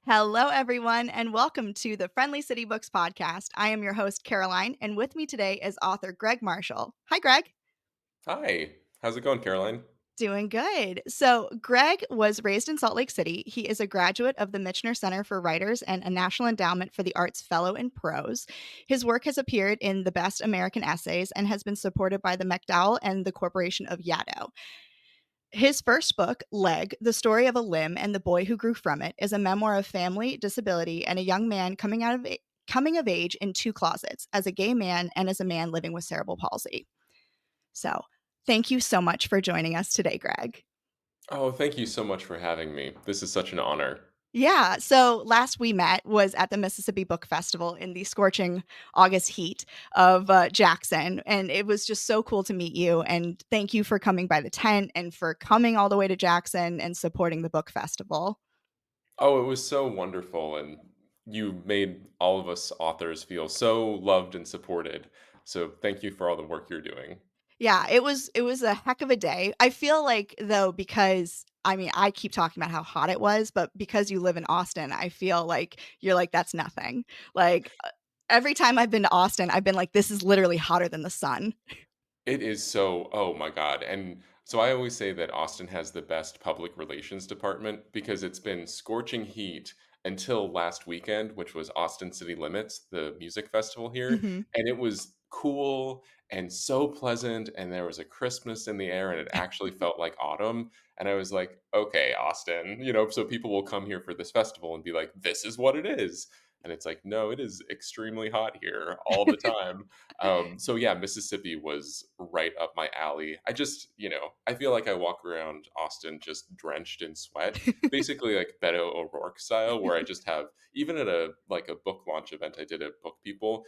Hello, everyone, and welcome to the Friendly City Books podcast. I am your host, Caroline, and with me today is author Greg Marshall. Hi, Greg. Hi. How's it going, Caroline? Doing good. So, Greg was raised in Salt Lake City. He is a graduate of the Michener Center for Writers and a National Endowment for the Arts Fellow in Prose. His work has appeared in the Best American Essays and has been supported by the MacDowell and the Corporation of Yaddo. His first book, Leg, The Story of a Limb and the Boy Who Grew from It, is a memoir of family, disability, and a young man coming of age in two closets, as a gay man and as a man living with cerebral palsy. So, thank you so much for joining us today, Greg. Oh, thank you so much for having me. This is such an honor. Yeah, so last we met was at the Mississippi Book Festival in the scorching August heat of Jackson. And it was just so cool to meet you. And thank you for coming by the tent and for coming all the way to Jackson and supporting the book festival. Oh, it was so wonderful, and you made all of us authors feel so loved and supported. So thank you for all the work you're doing. Yeah, it was a heck of a day. I feel like though because I mean, I keep talking about how hot it was, but because you live in Austin, I feel like you're like that's nothing. Like every time I've been to Austin, I've been like this is literally hotter than the sun. It is so oh my god, and so I always say that Austin has the best public relations department because it's been scorching heat until last weekend, which was Austin City Limits, the music festival here, Mhm. and it was cool and so pleasant, and there was a crispness in the air, and it actually felt like autumn, and I was like, "Okay, Austin," so people will come here for this festival and be like, "This is what it is," and it's like, "No, it is extremely hot here all the time." So yeah, Mississippi was right up my alley. I feel like I walk around Austin just drenched in sweat, basically like Beto O'Rourke style, where I just have even at a book launch event I did at Book People,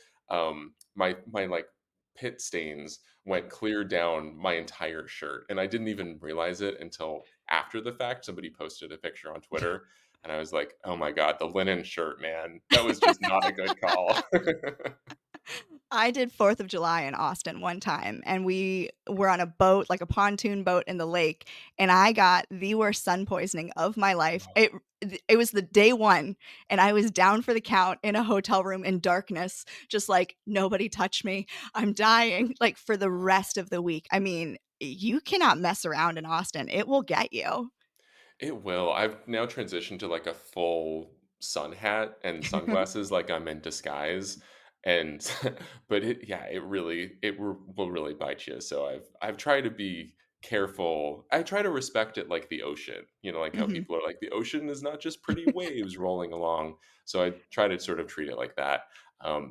my like pit stains went clear down my entire shirt, and I didn't even realize it until after the fact. Somebody posted a picture on Twitter, and I was like, "Oh my god, the linen shirt, man, that was just not a good call." I did 4th of July in Austin one time, and we were on a boat, like a pontoon boat in the lake, and I got the worst sun poisoning of my life. It was the day 1, and I was down for the count in a hotel room in darkness, just like, "Nobody touch me. I'm dying," like, for the rest of the week. I mean, you cannot mess around in Austin. It will get you. It will. I've now transitioned to like a full sun hat and sunglasses, like I'm in disguise. And but it will really bite you. So I've tried to be careful. I try to respect it like the ocean, like how Mhm. people are like the ocean is not just pretty waves rolling along. So I try to sort of treat it like that.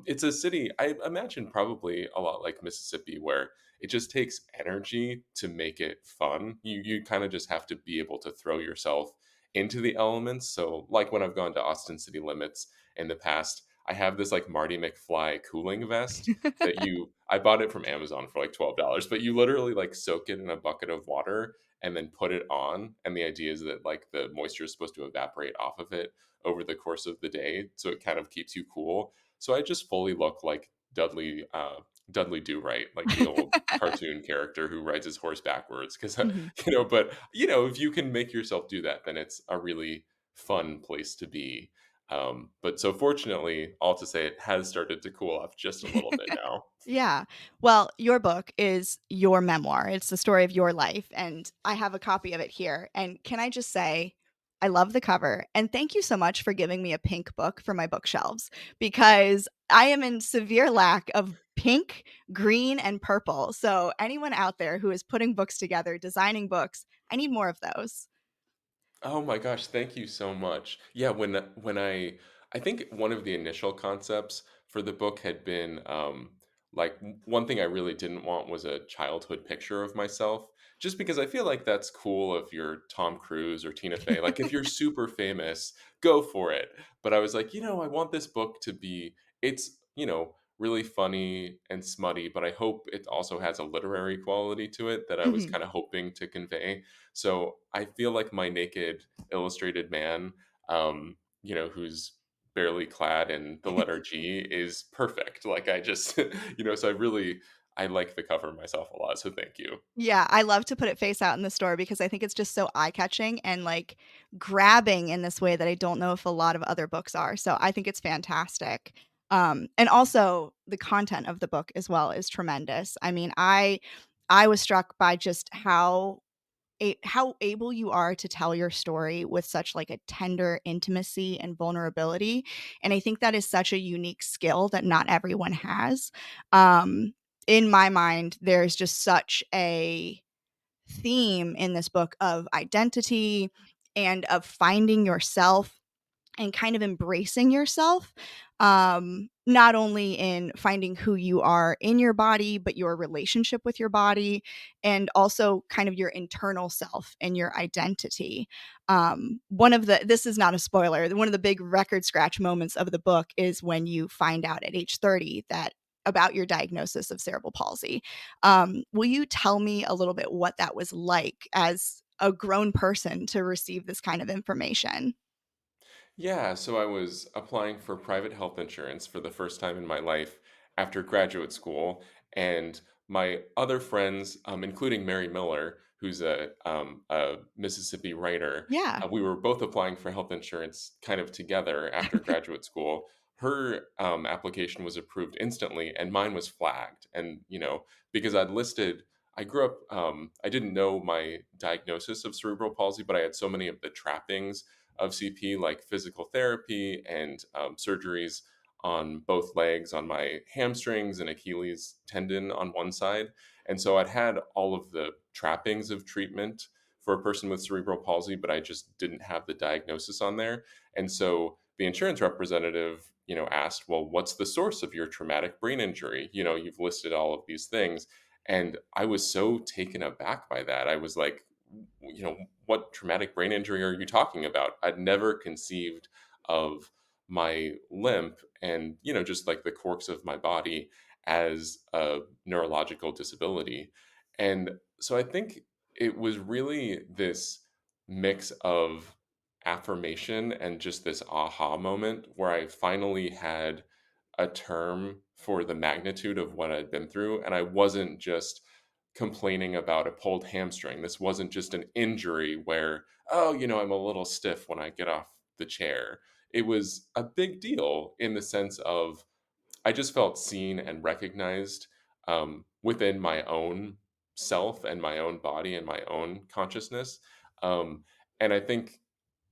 It's a city, I imagine probably a lot like Mississippi, where it just takes energy to make it fun. You kind of just have to be able to throw yourself into the elements. So like when I've gone to Austin City Limits in the past, I have this like Marty McFly cooling vest that you I bought it from Amazon for like $12, but you literally like soak it in a bucket of water and then put it on. And the idea is that like the moisture is supposed to evaporate off of it over the course of the day. So it kind of keeps you cool. So I just fully look like Dudley Do Right, like the old cartoon character who rides his horse backwards. Because Mhm. but if you can make yourself do that, then it's a really fun place to be. But so fortunately, all to say, it has started to cool off just a little bit now. Yeah. Well, your book is your memoir. It's the story of your life, and I have a copy of it here. And can I just say, I love the cover, and thank you so much for giving me a pink book for my bookshelves because I am in severe lack of pink, green, and purple. So, anyone out there who is putting books together, designing books, I need more of those. Oh my gosh, thank you so much. Yeah, when I think one of the initial concepts for the book had been like one thing I really didn't want was a childhood picture of myself, just because I feel like that's cool if you're Tom Cruise or Tina Fey. Like if you're super famous, go for it. But I was like, I want this book to be it's really funny and smutty, but I hope it also has a literary quality to it that I was Mhm. kind of hoping to convey. So I feel like my naked illustrated man, who's barely clad in the letter G is perfect. Like I just, so I like the cover myself a lot, so thank you. Yeah, I love to put it face out in the store because I think it's just so eye-catching and, like, grabbing in this way that I don't know if a lot of other books are, so I think it's fantastic. And also the content of the book as well is tremendous. I mean, I was struck by just how able you are to tell your story with such, like, a tender intimacy and vulnerability, and I think that is such a unique skill that not everyone has. Um, in my mind, there's just such a theme in this book of identity and of finding yourself and kind of embracing yourself, not only in finding who you are in your body, but your relationship with your body, and also kind of your internal self and your identity. One of the this is not a spoiler. One of the big record scratch moments of the book is when you find out at age 30 that about your diagnosis of cerebral palsy. Will you tell me a little bit what that was like as a grown person to receive this kind of information? Yeah, so I was applying for private health insurance for the first time in my life after graduate school, and my other friends, including Mary Miller, who's a Mississippi writer, Yeah. we were both applying for health insurance kind of together after graduate school. Her application was approved instantly, and mine was flagged. And because I grew up, I didn't know my diagnosis of cerebral palsy, but I had so many of the trappings of CP, like physical therapy and surgeries on both legs, on my hamstrings and Achilles tendon on one side. And so I'd had all of the trappings of treatment for a person with cerebral palsy, but I just didn't have the diagnosis on there. And so the insurance representative, asked, well, what's the source of your traumatic brain injury? You've listed all of these things. And I was so taken aback by that. I was like, what traumatic brain injury are you talking about? I'd never conceived of my limp and, just like the quirks of my body as a neurological disability. And so I think it was really this mix of affirmation and just this aha moment where I finally had a term for the magnitude of what I'd been through. And I wasn't just complaining about a pulled hamstring. This wasn't just an injury where, oh, I'm a little stiff when I get off the chair. It was a big deal in the sense of I just felt seen and recognized within my own self and my own body and my own consciousness. Um, and I think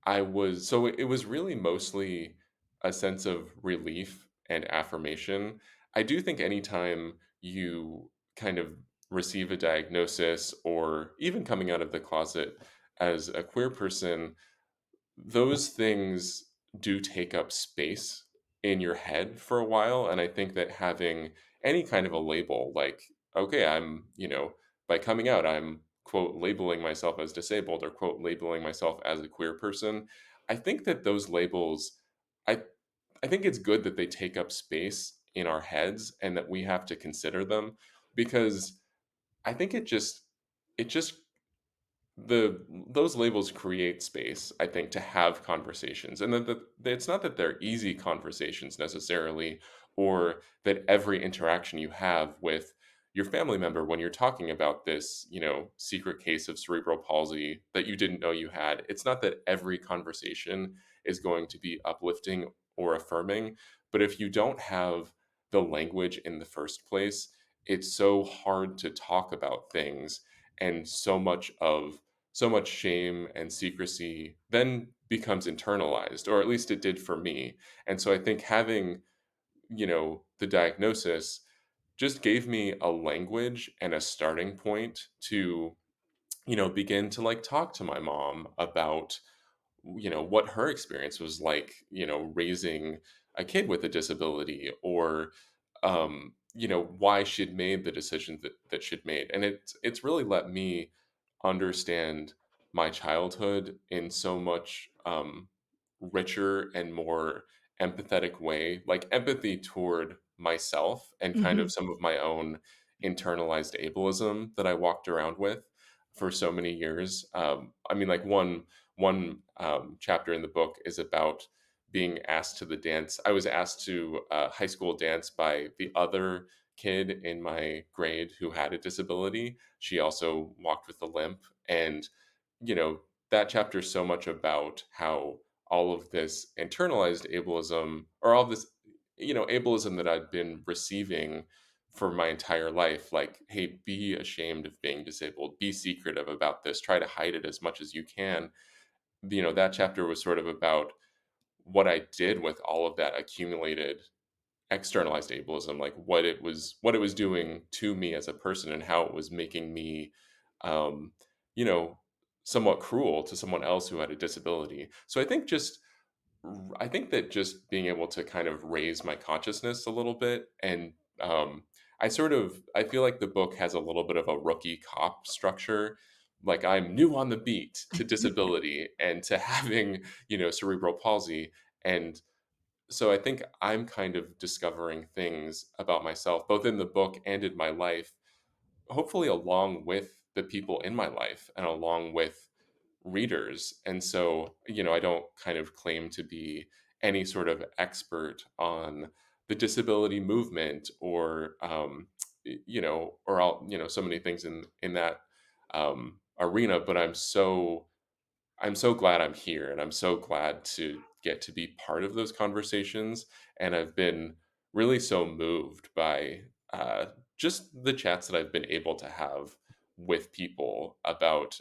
it was really mostly a sense of relief and affirmation. I do think anytime you kind of receive a diagnosis or even coming out of the closet as a queer person, those things do take up space in your head for a while, and I think that having any kind of a label like, "Okay, by coming out, I'm, quote, labeling myself as disabled," or, quote, "labeling myself as a queer person." I think that those labels I I think it's good that they take up space in our heads and that we have to consider them because I think it just the those labels create space, I think, to have conversations, and that it's not that they're easy conversations necessarily, or that every interaction you have with your family member when you're talking about this, secret case of cerebral palsy that you didn't know you had. It's not that every conversation is going to be uplifting or affirming, but if you don't have the language in the first place, it's so hard to talk about things and so much shame and secrecy then becomes internalized, or at least it did for me. And so I think having, the diagnosis just gave me a language and a starting point to, begin to like talk to my mom about, what her experience was like, raising a kid with a disability or why she'd made the decision that she'd made. And it's really let me understand my childhood in so much richer and more empathetic way, like empathy toward myself and kind of Mhm. some of my own internalized ableism that I walked around with for so many years. I mean, like one chapter in the book is about being asked to the dance. I was asked to high school dance by the other kid in my grade who had a disability. She also walked with a limp. And, you know, that chapter is so much about how all of this internalized ableism, or all this, ableism that I'd been receiving for my entire life, like, hey, be ashamed of being disabled, be secretive about this, try to hide it as much as you can. That chapter was sort of about what I did with all of that accumulated externalized ableism, like what it was doing to me as a person, and how it was making me, um, you know, somewhat cruel to someone else who had a disability. So I think that just being able to kind of raise my consciousness a little bit, and I feel like the book has a little bit of a rookie cop structure. Like, I'm new on the beat to disability and to having, cerebral palsy. And so I think I'm kind of discovering things about myself, both in the book and in my life, hopefully along with the people in my life and along with readers. And so, I don't kind of claim to be any sort of expert on the disability movement, or, or all, so many things in that arena. But I'm so glad I'm here, and I'm so glad to get to be part of those conversations. And I've been really so moved by just the chats that I've been able to have with people about,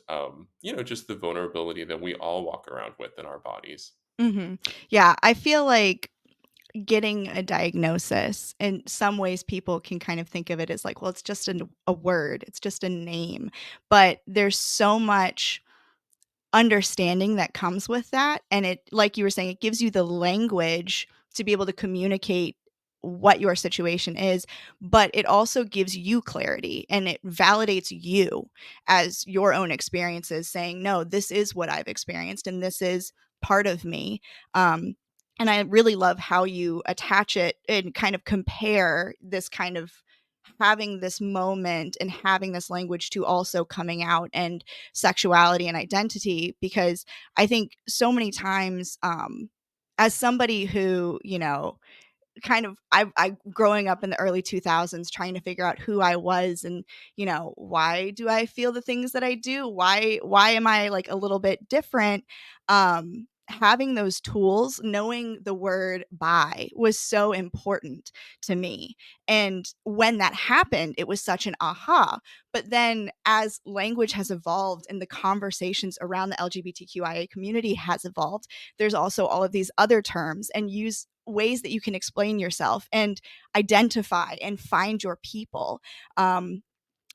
just the vulnerability that we all walk around with in our bodies. Mhm. Yeah, I feel like getting a diagnosis, in some ways people can kind of think of it as like, well, it's just a word, it's just a name. But there's so much understanding that comes with that, and it, like you were saying, it gives you the language to be able to communicate what your situation is, but it also gives you clarity, and it validates you as your own experiences, saying, "No, this is what I've experienced, and this is part of me." And I really love how you attach it and kind of compare this kind of having this moment and having this language to also coming out and sexuality and identity, because I think so many times, as somebody who, kind of I growing up in the early 2000s trying to figure out who I was, and why do I feel the things that I do, why am I like a little bit different, having those tools, knowing the word "bi" was so important to me. And when that happened, it was such an aha. But then as language has evolved and the conversations around the LGBTQIA community has evolved, there's also all of these other terms and use ways that you can explain yourself and identify and find your people. Um,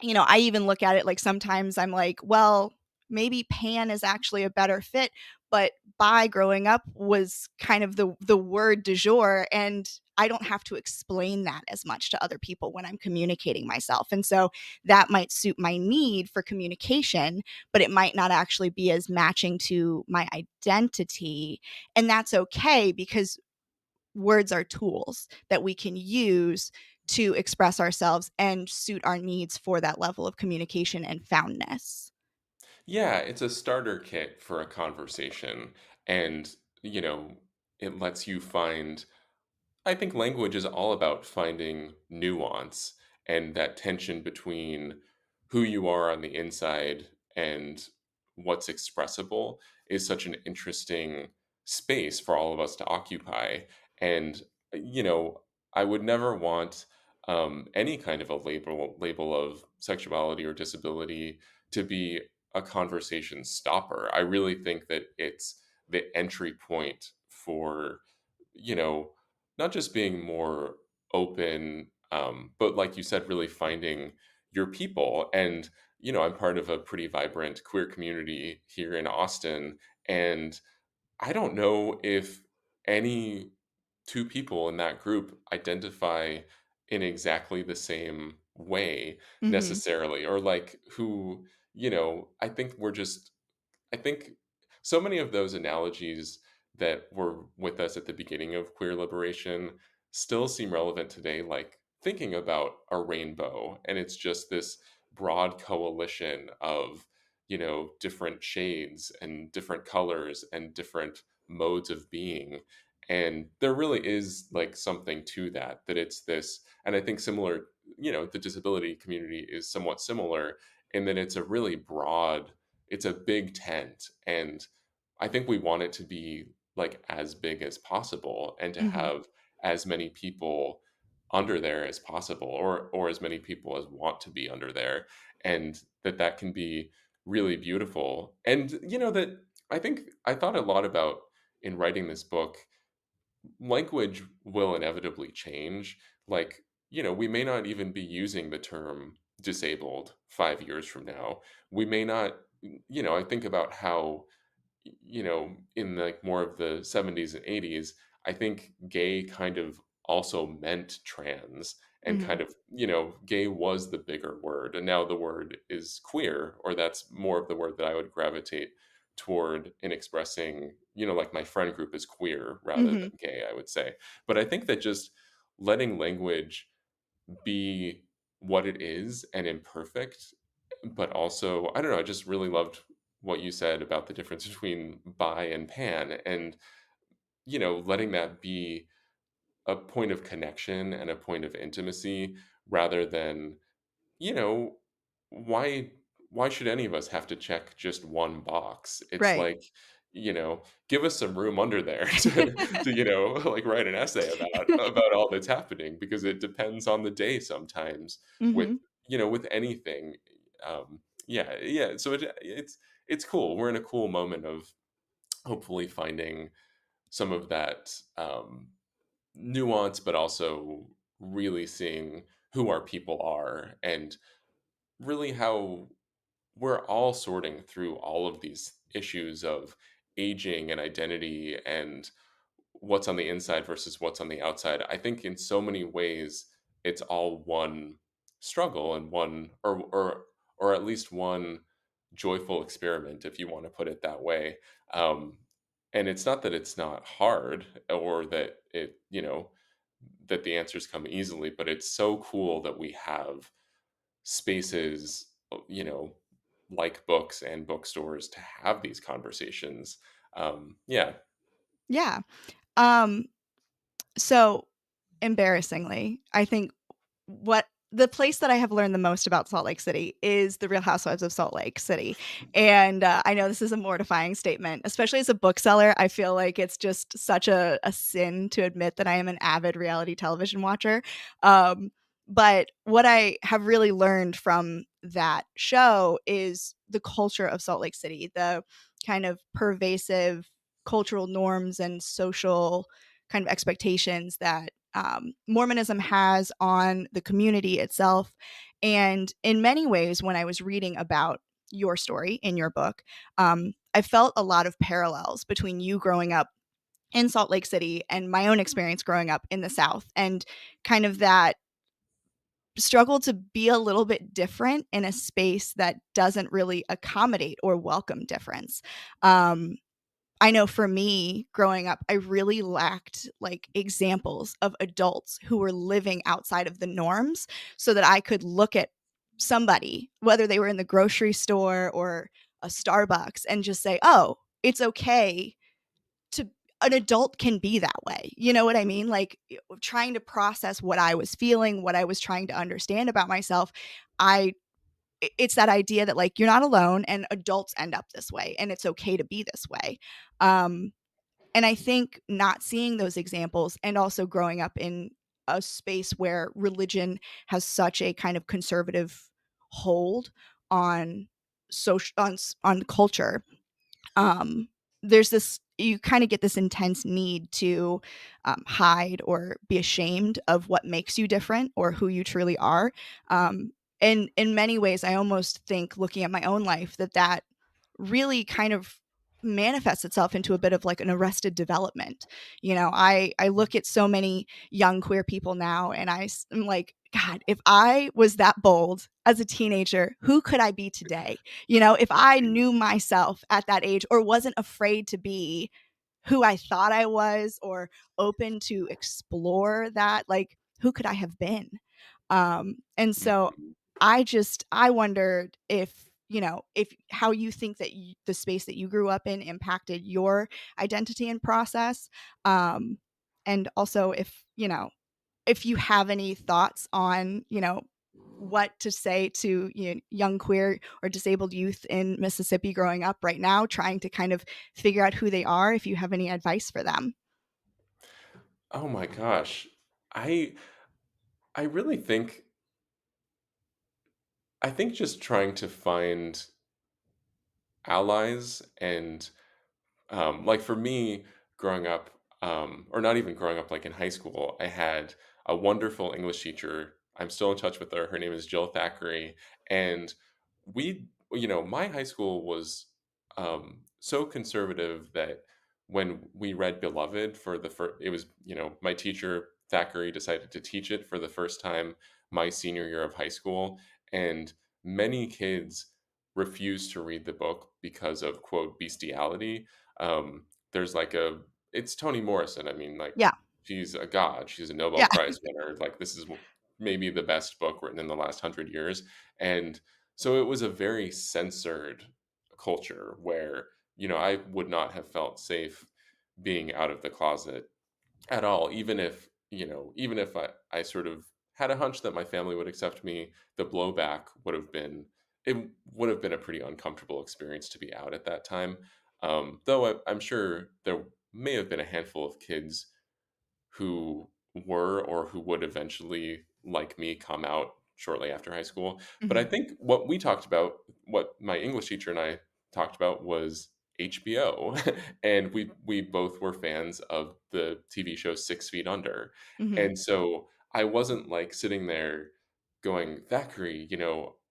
I even look at it like sometimes I'm like, well, maybe pan is actually a better fit, but bi growing up was kind of the word du jour, and I don't have to explain that as much to other people when I'm communicating myself. And so that might suit my need for communication, but it might not actually be as matching to my identity. And that's okay, because words are tools that we can use to express ourselves and suit our needs for that level of communication and foundness. Yeah, it's a starter kit for a conversation. And, you know, it lets you find, I think language is all about finding nuance and that tension between who you are on the inside and what's expressible is such an interesting space for all of us to occupy. And, you know, I would never want any kind of a label of sexuality or disability to be a conversation stopper. I really think that it's the entry point for, you know, not just being more open, but like you said, really finding your people. And, I'm part of a pretty vibrant queer community here in Austin. And I don't know if any two people in that group identify in exactly the same way Mhm. necessarily, or like who, I think so many of those analogies that were with us at the beginning of queer liberation still seem relevant today, like thinking about a rainbow, and it's just this broad coalition of, different shades and different colors and different modes of being. And there really is like something to that, that it's this, and I think similar. the disability community is somewhat similar in that it's a really broad, it's a big tent, and I think we want it to be like as big as possible and to Mhm. have as many people under there as possible, or as many people as want to be under there, and that can be really beautiful. And that I think I thought a lot about in writing this book. Language will inevitably change. Like, we may not even be using the term disabled 5 years from now. We may not, I think about how, in like more of the 70s and 80s, I think gay kind of also meant trans, and Mhm. kind of, gay was the bigger word. And now the word is queer, or that's more of the word that I would gravitate toward in expressing, like my friend group is queer rather than Mhm. gay, I would say. But I think that just letting language be what it is and imperfect, but also, I don't know, I just really loved what you said about the difference between bi and pan, and letting that be a point of connection and a point of intimacy, rather than, you know, why why should any of us have to check just one box? It's Right. like, give us some room under there to like write an essay about all that's happening, because it depends on the day sometimes with, Mhm. with anything. Yeah, yeah. So it's cool. We're in a cool moment of hopefully finding some of that nuance, but also really seeing who our people are, and really how we're all sorting through all of these issues of aging and identity, and what's on the inside versus what's on the outside. I think in so many ways it's all one struggle, and one, or at least one joyful experiment, if you want to put it that way. Um, and it's not that it's not hard, or that that the answers come easily, but it's so cool that we have spaces, like books and bookstores, to have these conversations. Yeah. Yeah. Um, so embarrassingly, I think what the place that I have learned the most about Salt Lake City is the Real Housewives of Salt Lake City. And I know this is a mortifying statement, especially as a bookseller. I feel like it's just such a sin to admit that I am an avid reality television watcher. Um, but what I have really learned from that show is the culture of Salt Lake City, the kind of pervasive cultural norms and social kind of expectations that Mormonism has on the community itself. And in many ways, when I was reading about your story in your book, I felt a lot of parallels between you growing up in Salt Lake City and my own experience growing up in the South, and kind of that struggle to be a little bit different in a space that doesn't really accommodate or welcome difference. Um, I know for me growing up, I really lacked like examples of adults who were living outside of the norms so that I could look at somebody, whether they were in the grocery store or a Starbucks, and just say, oh, it's okay to, an adult can be that way. You know what I mean? Like trying to process what I was feeling, what I was trying to understand about myself. I it's that idea that like you're not alone and adults end up this way and it's okay to be this way. Um, and I think not seeing those examples and also growing up in a space where religion has such a kind of conservative hold on on culture, um, there's this, you kind of get this intense need to hide or be ashamed of what makes you different or who you truly are. And in many ways, I almost think looking at my own life that really kind of manifests itself into a bit of like an arrested development. You know, I look at so many young queer people now and am like, God, if I was that bold as a teenager, who could I be today? You know, if I knew myself at that age or wasn't afraid to be who I thought I was or open to explore that, like who could I have been? And so Mhm. I wondered if, you know, if how you think that the space that you grew up in impacted your identity and process. Um, and also if, you know, if you have any thoughts on, what to say to young queer or disabled youth in Mississippi growing up right now, trying to kind of figure out who they are, if you have any advice for them. Oh my gosh. I I really think just trying to find allies and like for me, growing up, or not even growing up, like in high school, I had a wonderful English teacher. I'm still in touch with her. Her name is Jill Thackeray, and my high school was so conservative that when we read Beloved for the first, it was my teacher Thackeray decided to teach it for the first time my senior year of high school, and many kids refused to read the book because of quote bestiality. There's like a it's Toni Morrison. I mean, like Yeah. she's a god. She's a Nobel Yeah. Prize winner. Like this is maybe the best book written in the last 100 years. And so it was a very censored culture where, I would not have felt safe being out of the closet at all, even if I sort of had a hunch that my family would accept me, the blowback would have been a pretty uncomfortable experience to be out at that time. Though I'm sure there may have been a handful of kids who were or who would eventually, like me, come out shortly after high school. But I Mhm. think what my English teacher and I talked about was HBO, and we both were fans of the TV show 6 Feet Under, Mhm. and so I wasn't like sitting there going, Thackeray,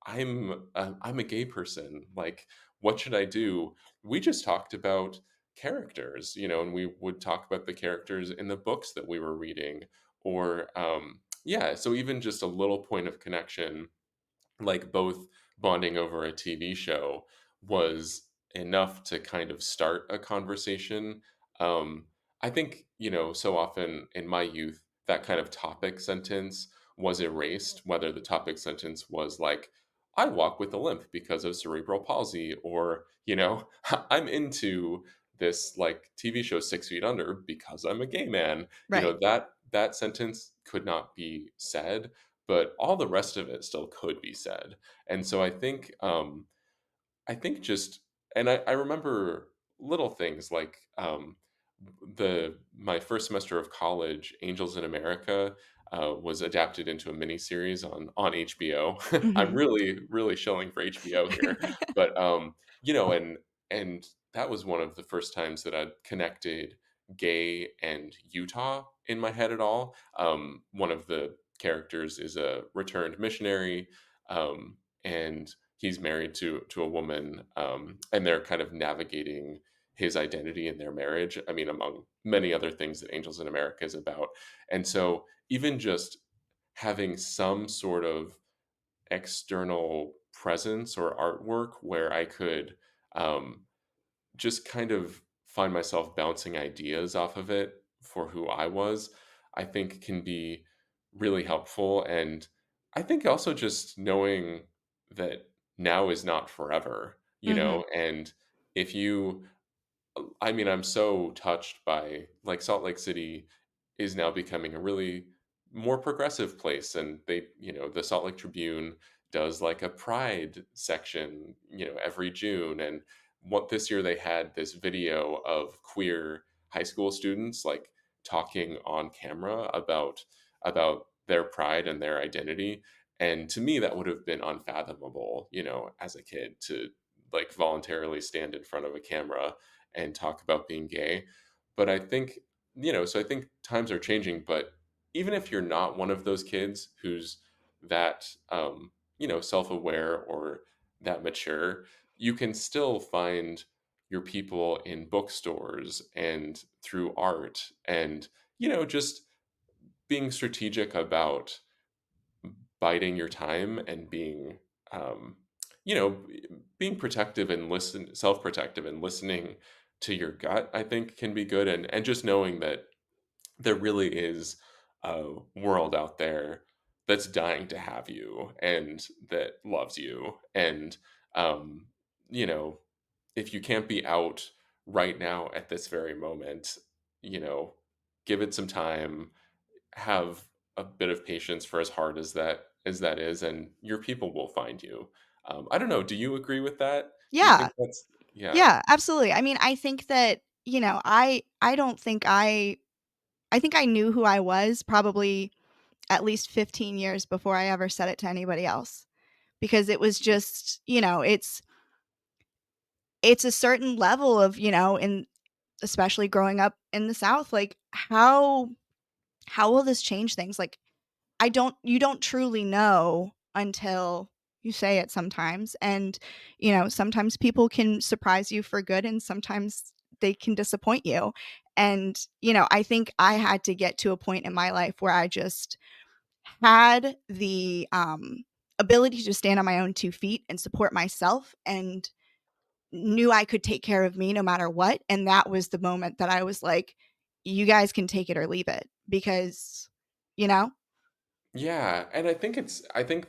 I'm a gay person. Like, what should I do? We just talked about characters, and we would talk about the characters in the books that we were reading, or yeah, so even just a little point of connection, like both bonding over a TV show, was enough to kind of start a conversation. Um, I think, so often in my youth, that kind of topic sentence was erased, whether the topic sentence was like, I walk with a limp because of cerebral palsy, or, I'm into this like TV show 6 Feet Under because I'm a gay man. Right. That sentence could not be said, but all the rest of it still could be said. And so I think just and I remember little things like the my first semester of college, Angels in America, was adapted into a miniseries on HBO. I'm Mhm. really, really shilling for HBO here, but and that was one of the first times that I connected gay and Utah in my head at all. One of the characters is a returned missionary, and he's married to a woman, and they're kind of navigating his identity in their marriage. I mean, among many other things that Angels in America is about. And so, even just having some sort of external presence or artwork where I could um, just kind of find myself bouncing ideas off of it for who I was, I think can be really helpful. And I think also just knowing that now is not forever, Mhm. and if you I mean, I'm so touched by like Salt Lake City is now becoming a really more progressive place, and the Salt Lake Tribune does like a pride section, every June, and what this year they had this video of queer high school students like talking on camera about their pride and their identity. And to me that would have been unfathomable, as a kid to like voluntarily stand in front of a camera and talk about being gay. But I think, so I think times are changing. But even if you're not one of those kids who's that, self aware or that mature, you can still find your people in bookstores and through art and, just being strategic about biding your time and um, you know, being protective and self-protective and listening to your gut, I think can be good. And just knowing that there really is a world out there that's dying to have you and that loves you. And, um, you know, if you can't be out right now at this very moment, you know, give it some time, have a bit of patience for as hard as that is, and your people will find you. I don't know, do you agree with that? Do you Yeah. think that's yeah. Yeah, absolutely. I mean, I think that, I don't think I think I knew who I was probably at least 15 years before I ever said it to anybody else, because it was just, it's a certain level of, in especially growing up in the South, like, how will this change things? Like, I don't you don't truly know until you say it sometimes, and, sometimes people can surprise you for good, and sometimes they can disappoint you, and, I think I had to get to a point in my life where I just had the, ability to stand on my own 2 feet and support myself, and knew I could take care of me no matter what, and that was the moment that I was like, "You guys can take it or leave it," because, you know? Yeah, and I think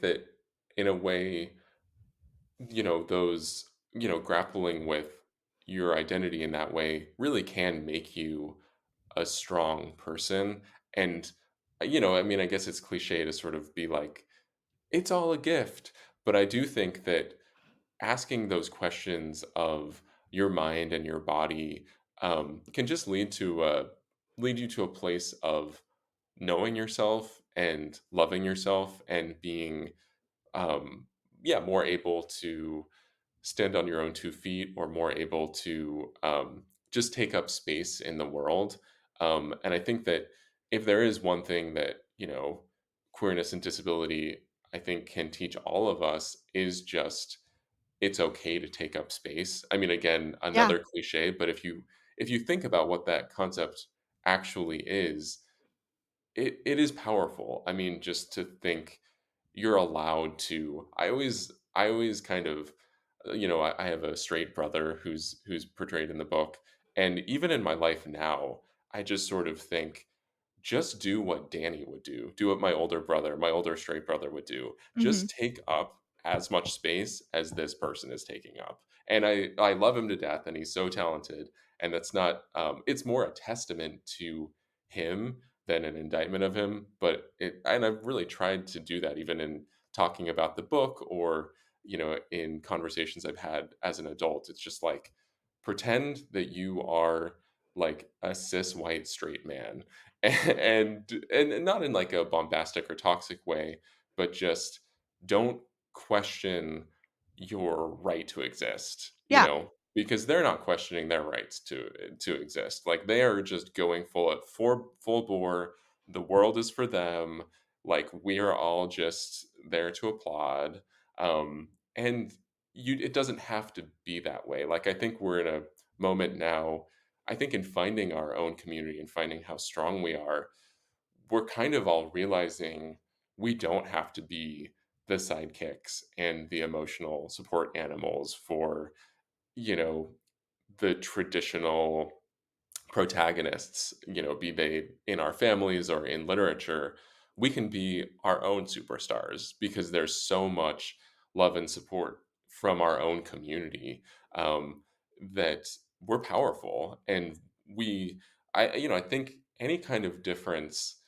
that in a way, those, grappling with your identity in that way really can make you a strong person. And, I mean, I guess it's cliche to sort of be like, it's all a gift. But I do think that asking those questions of your mind and your body can just lead you to a place of knowing yourself and loving yourself and being um, yeah, more able to stand on your own 2 feet or more able to just take up space in the world. And I think that if there is one thing that, queerness and disability, I think can teach all of us is just it's okay to take up space. I mean, again, Yeah, another cliche, but if you think about what that concept actually is, it is powerful. I mean, just to think you're allowed to I always kind of I have a straight brother who's portrayed in the book, and even in my life now, I just sort of think just do what Danny would do. Do what my older straight brother would do. mhm, Just take up as much space as this person is taking up. And I love him to death, and he's so talented. And that's not it's more a testament to him than an indictment of him. But it and I've really tried to do that even in talking about the book or in conversations I've had as an adult. It's just like pretend that you are like a cis white straight man and not in like a bombastic or toxic way, but just don't question your right to exist, yeah, because they're not questioning their rights to exist. Like they are just going full bore. The world is for them. Like we are all just there to applaud. And it doesn't have to be that way. Like I think we're in a moment now I think in finding our own community and finding how strong we are, we're kind of all realizing we don't have to be the sidekicks and the emotional support animals for, you know, the traditional protagonists, be they in our families or in literature, we can be our own superstars because there's so much love and support from our own community that we're powerful and I think any kind of difference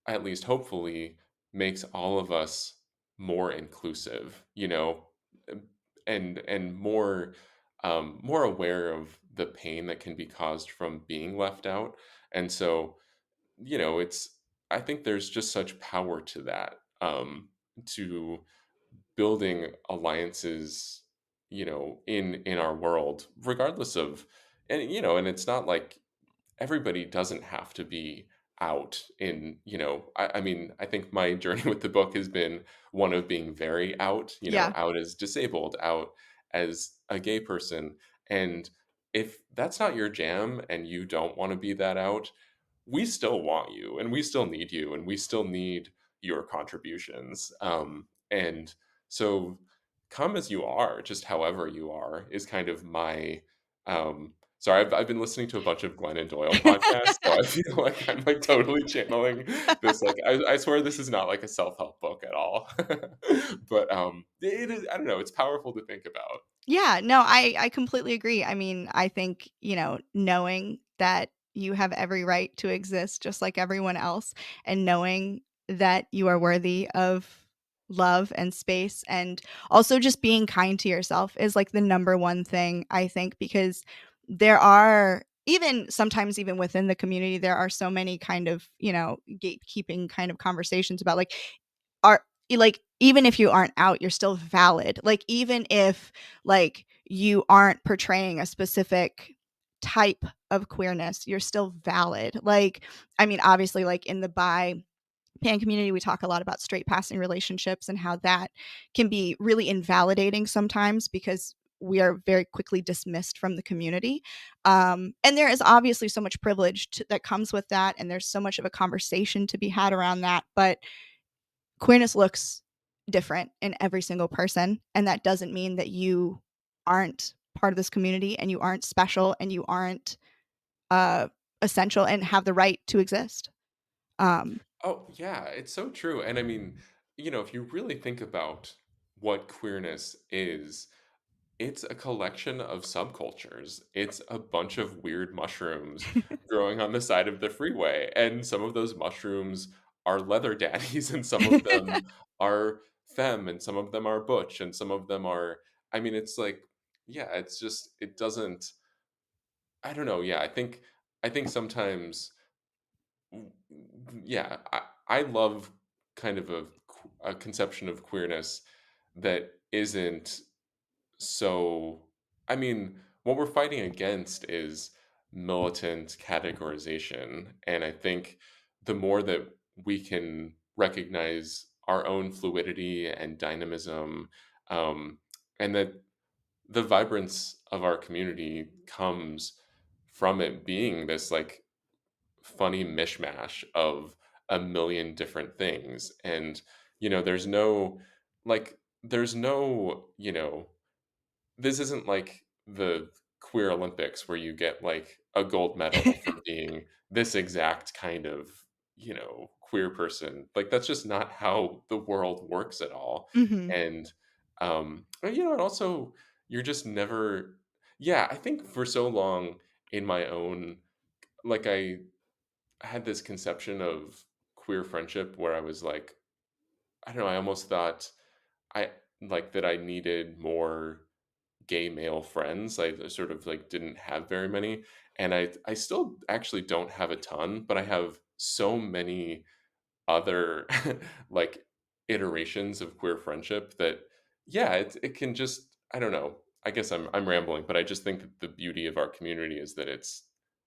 at least hopefully makes all of us more inclusive, um, and more aware of the pain that can be caused from being left out. And so, it's I think there's just such power to that, to building alliances, in our world, regardless of and it's not like everybody doesn't have to be out in I mean I think my journey with the book has been one of being very out, yeah, out as disabled, out as a gay person. And if that's not your jam and you don't want to be that out, we still want you and we still need you and we still need your contributions. And so come as you are, just however you are, is kind of my sorry, I've been listening to a bunch of Glennon Doyle podcasts, so I feel like I'm like totally channeling this. Like, I swear this is not like a self help book at all, but it is. I don't know. It's powerful to think about. yeah, no, I completely agree. I mean, I think, knowing that you have every right to exist just like everyone else, and knowing that you are worthy of love and space, and also just being kind to yourself is like the number one thing I think, because there are, even sometimes even within the community, there are so many kind of, gatekeeping kind of conversations about like, are like, even if you aren't out, you're still valid. Like, even if, like, you aren't portraying a specific type of queerness, you're still valid. Like, I mean, obviously, like in the pan community, we talk a lot about straight passing relationships and how that can be really invalidating sometimes because we are very quickly dismissed from the community. And there is obviously so much privilege that comes with that. And there's so much of a conversation to be had around that. But queerness looks different in every single person. And that doesn't mean that you aren't part of this community and you aren't special and you aren't uh, essential and have the right to exist. Um, Oh, yeah, it's so true. And I mean, if you really think about what queerness is, it's a collection of subcultures. It's a bunch of weird mushrooms growing on the side of the freeway. And some of those mushrooms are leather daddies, and some of them are femme, and some of them are butch, and some of them are, I mean, it's like, yeah, it's just, it doesn't, I don't know. Yeah, I think sometimes yeah, I love kind of a conception of queerness that isn't so. I mean, what we're fighting against is militant categorization, and I think the more that we can recognize our own fluidity and dynamism, um, and that the vibrance of our community comes from it being this like funny mishmash of a million different things. And there's no there's no this isn't like the queer Olympics where you get like a gold medal for being this exact kind of queer person. Like that's just not how the world works at all. mhm. And and also you're just never, yeah, I think for so long in my own, like I had this conception of queer friendship where I was like, I don't know, I almost thought I like that I needed more gay male friends. I sort of like didn't have very many. And I still actually don't have a ton, but I have so many other like iterations of queer friendship that yeah, it can just, I don't know. I guess I'm rambling, but I just think that the beauty of our community is that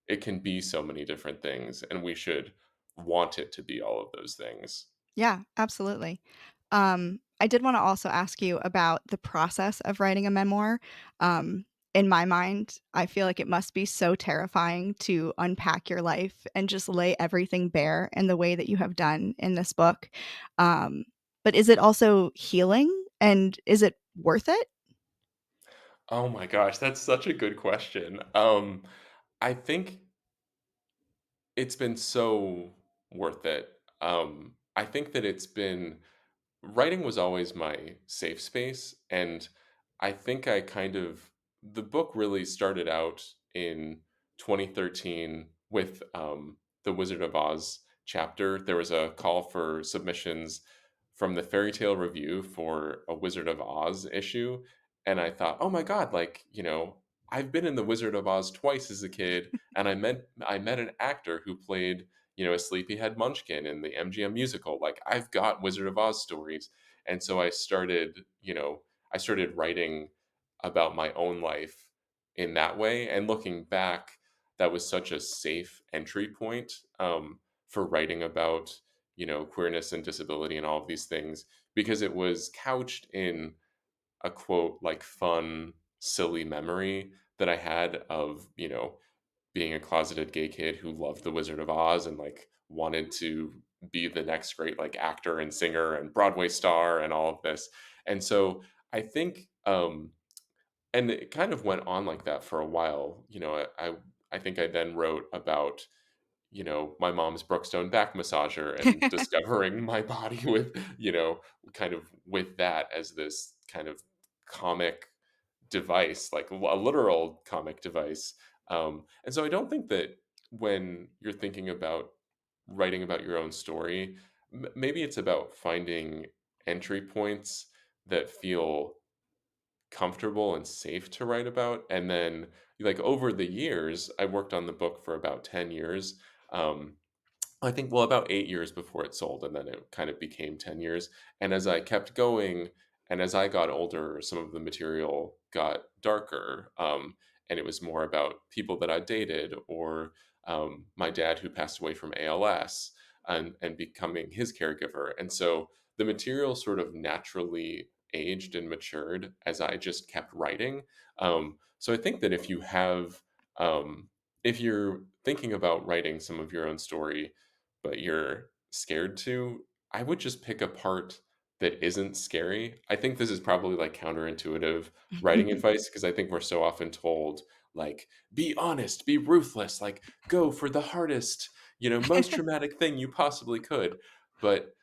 it can be so many different things, and we should want it to be all of those things. Yeah, absolutely. I did wanna also ask you about the process of writing a memoir. Um, in my mind, I feel like it must be so terrifying to unpack your life and just lay everything bare in the way that you have done in this book. Um, but is it also healing, and is it worth it? Oh my gosh, that's such a good question. I think it's been so worth it. I think that it's been writing was always my safe space, and I think I kind of the book really started out in 2013 with the Wizard of Oz chapter. There was a call for submissions from the Fairy Tale Review for a Wizard of Oz issue, and I thought, oh my god, like I've been in the Wizard of Oz twice as a kid, and I met an actor who played a sleepyhead munchkin in the MGM musical. Like I've got Wizard of Oz stories. And so I started writing about my own life in that way. And looking back, that was such a safe entry point for writing about, queerness and disability and all of these things, because it was couched in a quote, like fun, silly memory that I had of, being a closeted gay kid who loved The Wizard of Oz and like wanted to be the next great like actor and singer and Broadway star and all of this. And so I think and it kind of went on like that for a while. I think I then wrote about my mom's Brookstone back massager and discovering my body with, kind of with that as this kind of comic device, like a literal comic device. And so I don't think that when you're thinking about writing about your own story, maybe it's about finding entry points that feel comfortable and safe to write about, and then, like, over the years, I worked on the book for about 10 years, um, I think, well, about 8 years before it sold, and then it kind of became 10 years, and as I kept going, and as I got older, some of the material got darker, and it was more about people that I dated or, my dad who passed away from ALS and becoming his caregiver, and so the material sort of naturally aged and matured as I just kept writing, so I think that if you're thinking about writing some of your own story, but you're scared to, I would just pick a part that isn't scary. I think this is probably like counterintuitive writing advice because I think we're so often told, like, be honest, be ruthless, like, go for the hardest, most dramatic thing you possibly could. But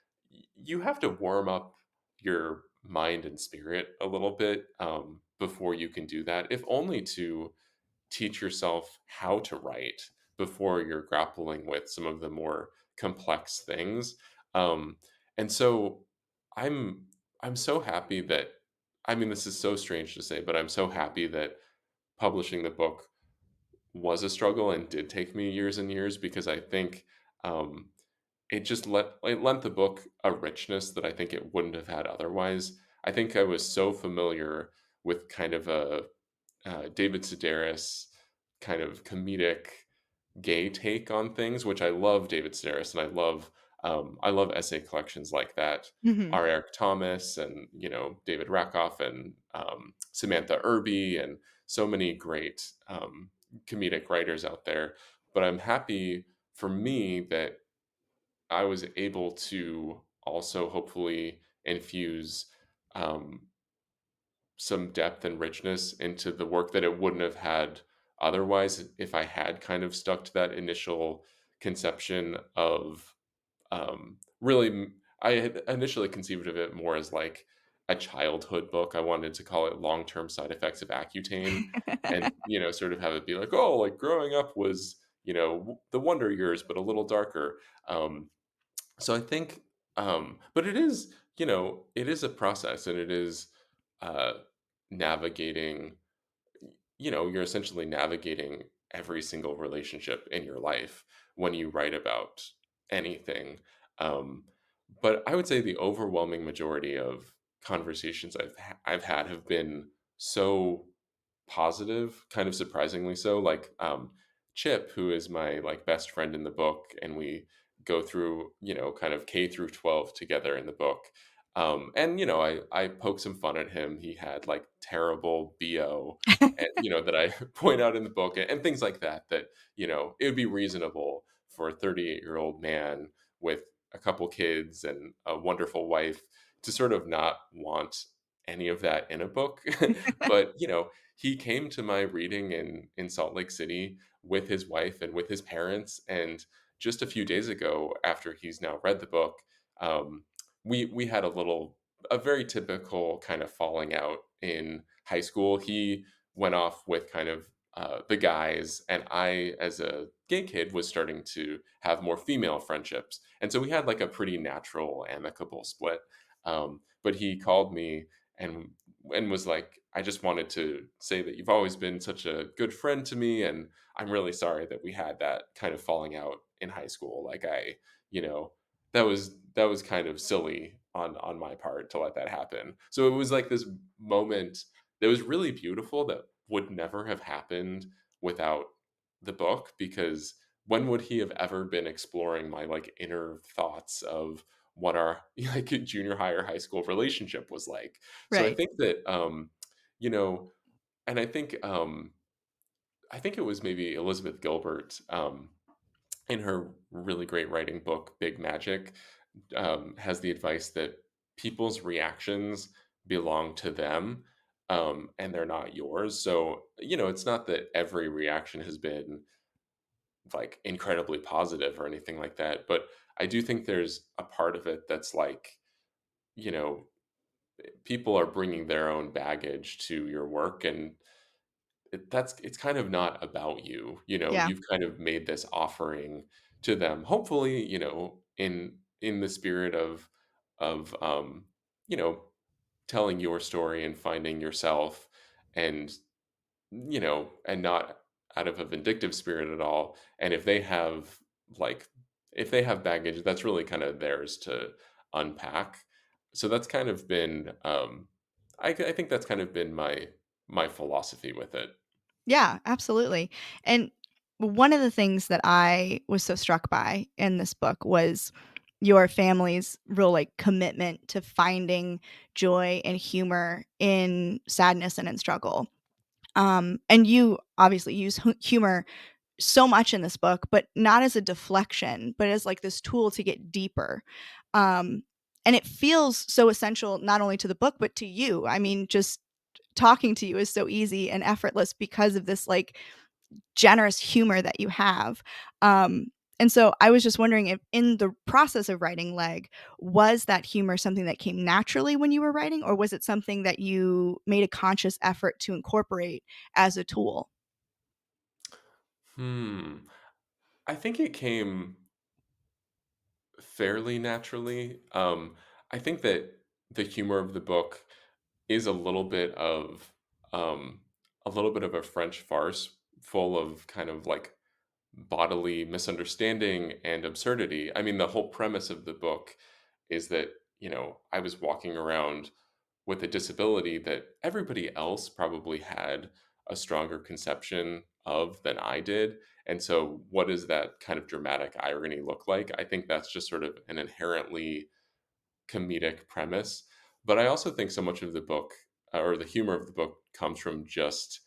you have to warm up your mind and spirit a little bit before you can do that, if only to teach yourself how to write before you're grappling with some of the more complex things. Um, and so I'm I'm so happy that, I mean, this is so strange to say, but I'm so happy that publishing the book was a struggle and did take me years and years because I think um, it lent the book a richness that I think it wouldn't have had otherwise. I think I was so familiar with kind of a David Sedaris kind of comedic gay take on things, which I love David Sedaris, and I love essay collections like that. Mhm. R. Eric Thomas and David Rakoff and Samantha Irby and so many great comedic writers out there. But I'm happy for me that I was able to also hopefully infuse um, some depth and richness into the work that it wouldn't have had otherwise if I had kind of stuck to that initial conception of really I had initially conceived of it more as like a childhood book. I wanted to call it long-term side effects of Accutane and sort of have it be like, oh, like growing up was the wonder years but a little darker. So I think, but it is a process and it is uh, navigating, you're essentially navigating every single relationship in your life when you write about anything. Um, but I would say the overwhelming majority of conversations I've had have been so positive, kind of surprisingly so. Like Chip, who is my like best friend in the book, and we go through kind of K through 12 together in the book. And I poke some fun at him. He had like terrible BO, and that I point out in the book, and things like that. That it would be reasonable for a 38-year-old man with a couple kids and a wonderful wife to sort of not want any of that in a book. But he came to my reading in Salt Lake City with his wife and with his parents. And just a few days ago, after he's now read the book, we had a very typical kind of falling out in high school. He went off with kind of the guys, and I, as a gay kid, was starting to have more female friendships, and so we had like a pretty natural, amicable split. But he called me and was like, I just wanted to say that you've always been such a good friend to me, and I'm really sorry that we had that kind of falling out in high school. Like you know, that was kind of silly on my part to let that happen. So it was like this moment that was really beautiful that would never have happened without the book, because when would he have ever been exploring my like inner thoughts of what our like junior high or high school relationship was like. So I Right. think that you know, and I think it was maybe Elizabeth Gilbert in her really great writing book Big Magic has the advice that people's reactions belong to them and they're not yours. So it's not that every reaction has been like incredibly positive or anything like that, but I do think there's a part of it that's like you know people are bringing their own baggage to your work, and it's kind of not about you. Yeah. You've kind of made this offering to them, hopefully, in in the spirit of you know, telling your story and finding yourself, and and not out of a vindictive spirit at all. And like, if they have baggage, that's really kind of theirs to unpack. So that's kind of been, I think that's kind of been my philosophy with it. Yeah, absolutely. And one of the things that I was so struck by in this book was your family's real like commitment to finding joy and humor in sadness and in struggle. And you obviously use humor so much in this book, but not as a deflection, but as like this tool to get deeper. Um, and it feels so essential not only to the book but to you. I mean, just talking to you is so easy and effortless because of this like generous humor that you have. Um, and so I was just wondering if in the process of writing Leg, was that humor something that came naturally when you were writing, or was it something that you made a conscious effort to incorporate as a tool? Hmm. I think it came fairly naturally. I think that the humor of the book is um, a little bit of a French farce, full of kind of like bodily misunderstanding and absurdity. I mean, the whole premise of the book is that, I was walking around with a disability that everybody else probably had a stronger conception of than I did. And so, what does that kind of dramatic irony look like? I think that's just sort of an inherently comedic premise. But I also think so much of the book, or the humor of the book, comes from just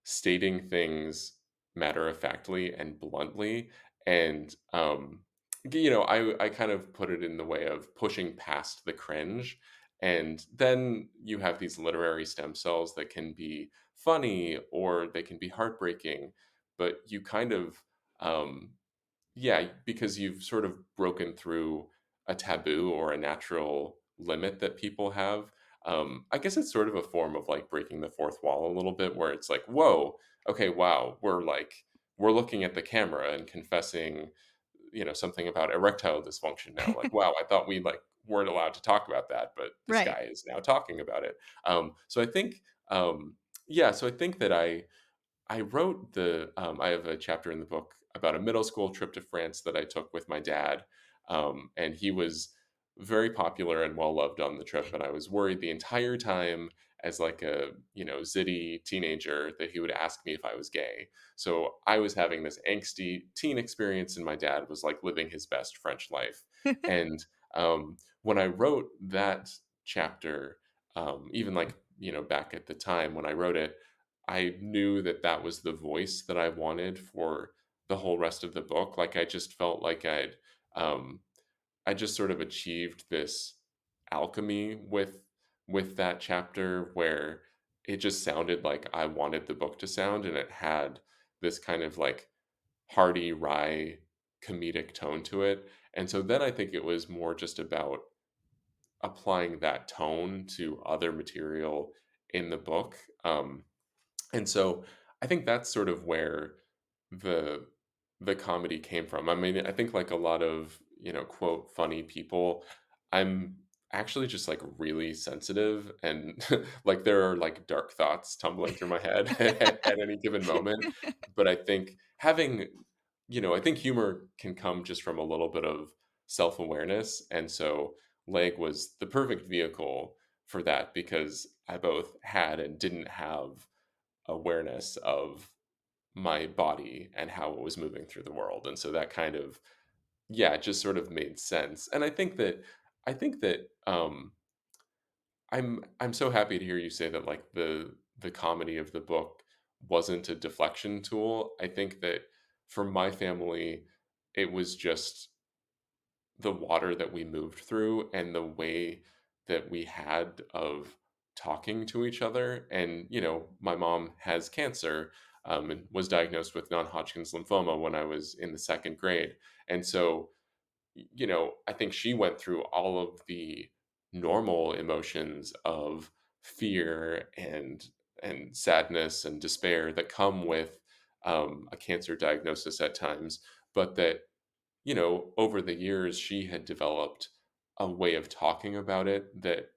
stating things matter of factly and bluntly. And I kind of put it in the way of pushing past the cringe. And then you have these literary stem cells that can be funny or they can be heartbreaking, but you kind of yeah, because you've sort of broken through a taboo or a natural limit that people have. I guess it's sort of a form of like breaking the fourth wall a little bit, where it's like, whoa, okay, wow, we're looking at the camera and confessing, something about erectile dysfunction now. Like, wow, I thought we like weren't allowed to talk about that, but this Right. guy is now talking about it. So I think, yeah, so I think that I have a chapter in the book about a middle school trip to France that I took with my dad, and he was very popular and well loved on the trip, and I was worried the entire time as like a, zitty teenager that he would ask me if I was gay. So I was having this angsty teen experience, and my dad was like living his best French life. And when I wrote that chapter, even like, back at the time when I wrote it, I knew that that was the voice that I wanted for the whole rest of the book. Like, I just felt like um, I just sort of achieved this alchemy with that chapter, where it just sounded like I wanted the book to sound, and it had this kind of like hearty, wry, comedic tone to it. And so then I think it was more just about applying that tone to other material in the book. And so I think that's sort of where the the comedy came from. I mean, I think like a lot of, quote, funny people, I'm actually just like really sensitive, and like there are like dark thoughts tumbling through my head at any given moment. But I think I think humor can come just from a little bit of self-awareness. And so Leg was the perfect vehicle for that, because I both had and didn't have awareness of my body and how it was moving through the world. And so that kind of, yeah, it just sort of made sense. And I think that I'm so happy to hear you say that like the comedy of the book wasn't a deflection tool. I think that for my family, it was just the water that we moved through and the way that we had of talking to each other. And, my mom has cancer, and was diagnosed with non-Hodgkin's lymphoma when I was in the second grade. And so, I think she went through all of the normal emotions of fear and sadness and despair that come with a cancer diagnosis at times, but that over the years, she had developed a way of talking about it that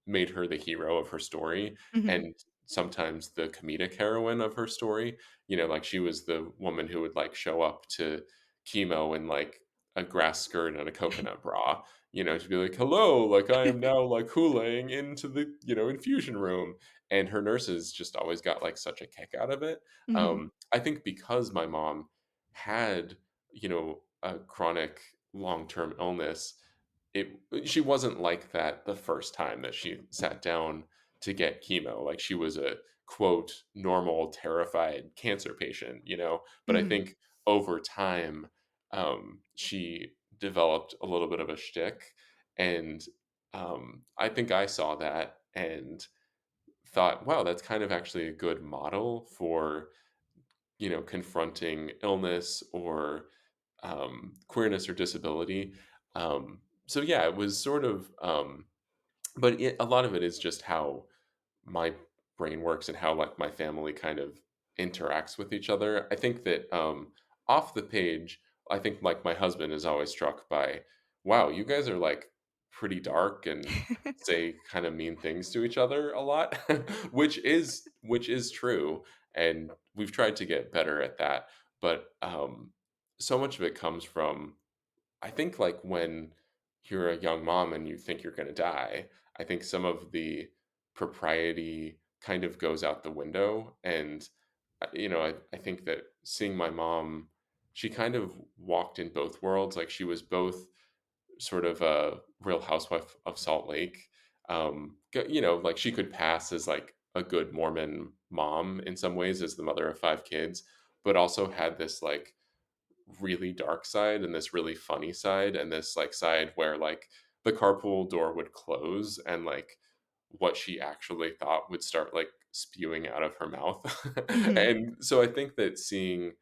made her the hero of her story Mhm. and sometimes the comedic heroine of her story. Like she was the woman who would like show up to chemo in like a grass skirt and a coconut bra, to be like, hello, like I am now like hulaing into the, infusion room. And her nurses just always got like such a kick out of it. Mhm. I think because my mom had a chronic long-term illness, it she wasn't like that the first time that she sat down to get chemo. Like she was a quote normal, terrified cancer patient, But I Mhm. think over time, she developed a little bit of a shtick, and I think I saw that and thought, wow, that's kind of actually a good model for confronting illness or queerness or disability. So yeah, it was sort of, but a lot of it is just how my brain works and how like my family kind of interacts with each other. I think that off the page, I think like my husband is always struck by, wow, you guys are like pretty dark and say kind of mean things to each other a lot, which is true, and we've tried to get better at that. But so much of it comes from I think, like, when you're a young mom and you think you're gonna die, I think some of the propriety kind of goes out the window, and, I think that seeing my mom, she kind of walked in both worlds, like, she was both sort of a Real Housewife of Salt Lake, like, she could pass as, like, a good Mormon mom in some ways as the mother of 5 kids, but also had this, like, really dark side and this really funny side and this like side where like the carpool door would close and like what she actually thought would start like spewing out of her mouth. Mhm. And so I think that seeing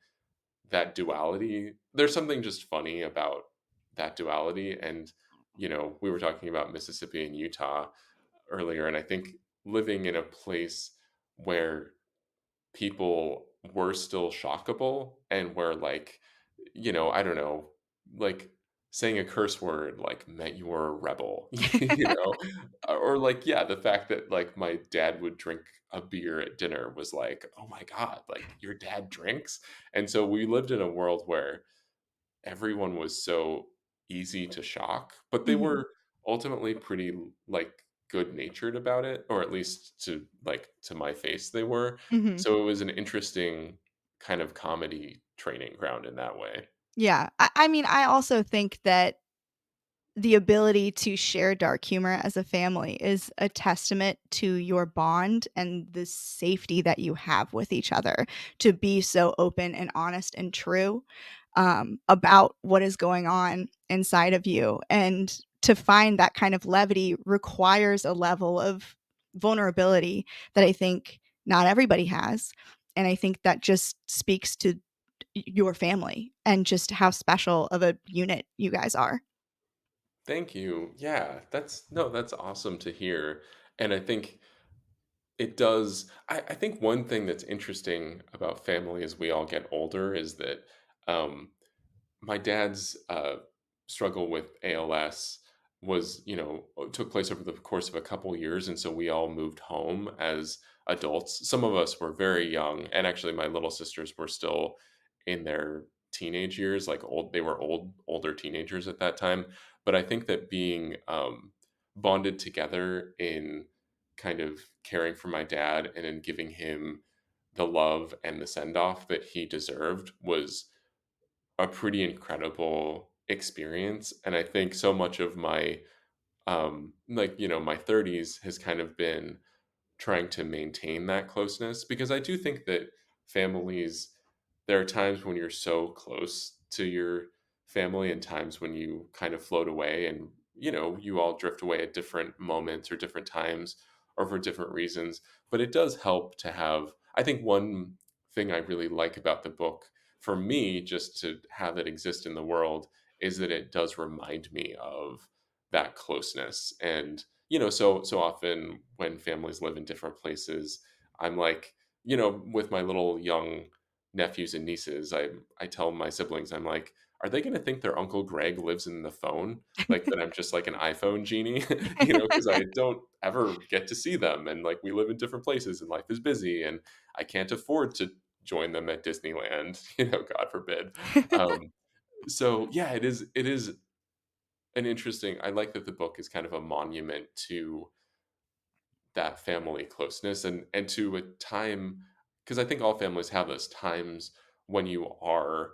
that duality, there's something just funny about that duality. And we were talking about Mississippi and Utah earlier, and I think living in a place where people were still shockable and were like, I don't know, like saying a curse word like meant you were a rebel, or like, yeah, the fact that like my dad would drink a beer at dinner was like, oh my God, like your dad drinks. And so we lived in a world where everyone was so easy to shock, but they Mhm. were ultimately pretty like good-natured about it, or at least to my face they were. Mhm. So it was an interesting kind of comedy training ground in that way. Yeah. I mean, I also think that the ability to share dark humor as a family is a testament to your bond and the safety that you have with each other to be so open and honest and true about what is going on inside of you. And to find that kind of levity requires a level of vulnerability that I think not everybody has. And I think that just speaks to your family and just how special of a unit you guys are. Thank you. Yeah, that's awesome to hear. And I think it does. I think one thing that's interesting about family as we all get older is that um, my dad's struggle with ALS was, took place over the course of a couple years, and so we all moved home as adults. Some of us were very young, and actually, my little sisters were still in their teenage years, like they were older teenagers at that time. But I think that being bonded together in kind of caring for my dad and in giving him the love and the send off that he deserved was a pretty incredible experience, and I think so much of my, my 30s has kind of been trying to maintain that closeness because I do think that families there are times when you're so close to your family and times when you kind of float away and you all drift away at different moments or different times or for different reasons, but it does help to have I think one thing I really like about the book for me just to have it exist in the world is that it does remind me of that closeness and so often when families live in different places, I'm like, with my little young nephews and nieces, I tell my siblings, I'm like, are they gonna think their Uncle Greg lives in the phone? Like, that I'm just like an iPhone genie? You know, because I don't ever get to see them, and, like, we live in different places, and life is busy, and I can't afford to join them at Disneyland, you know, God forbid. Um, so, yeah, it is an interesting I like that the book is kind of a monument to that family closeness and to a time because I think all families have those times when you are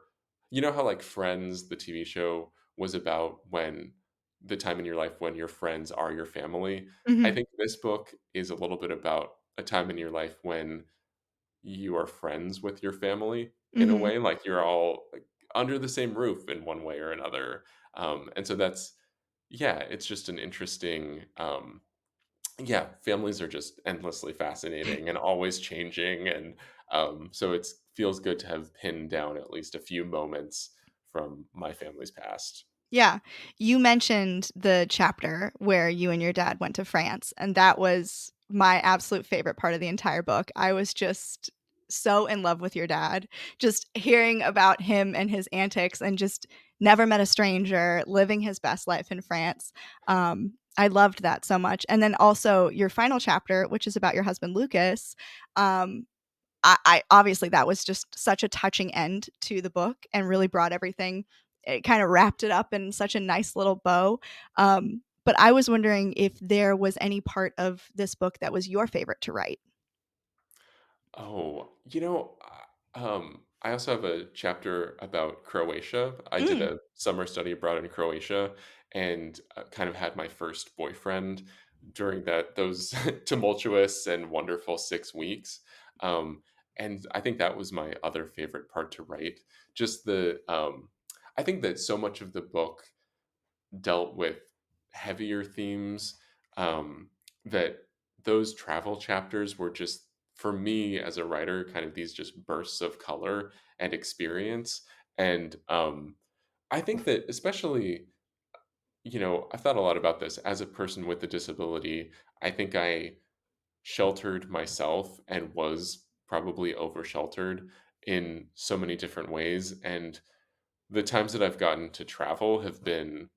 you know how like Friends, the TV show, was about when the time in your life when your friends are your family. I Mhm. think this book is a little bit about a time in your life when you are friends with your family in a Mhm. way, like you're all like, under the same roof in one way or another. And so that's yeah, it's just an interesting yeah, families are just endlessly fascinating and always changing, and, so it feels good to have pinned down at least a few moments from my family's past. Yeah. You mentioned the chapter where you and your dad went to France, and that was my absolute favorite part of the entire book. I was just so in love with your dad, just hearing about him and his antics and just never met a stranger, living his best life in France. I loved that so much. And then also your final chapter, which is about your husband Lucas. Um, I obviously that was just such a touching end to the book and really brought everything it kind of wrapped it up in such a nice little bow. But I was wondering if there was any part of this book that was your favorite to write. Oh, I also have a chapter about Croatia. I did Mm, a summer study abroad in Croatia and kind of had my first boyfriend during those tumultuous and wonderful 6 weeks. Um, and I think that was my other favorite part to write. Just I think that so much of the book dealt with heavier themes, that those travel chapters were just for me as a writer, kind of these just bursts of color and experience. And I think that especially, I've thought a lot about this as a person with a disability. I think I sheltered myself and was probably over sheltered in so many different ways. And the times that I've gotten to travel have been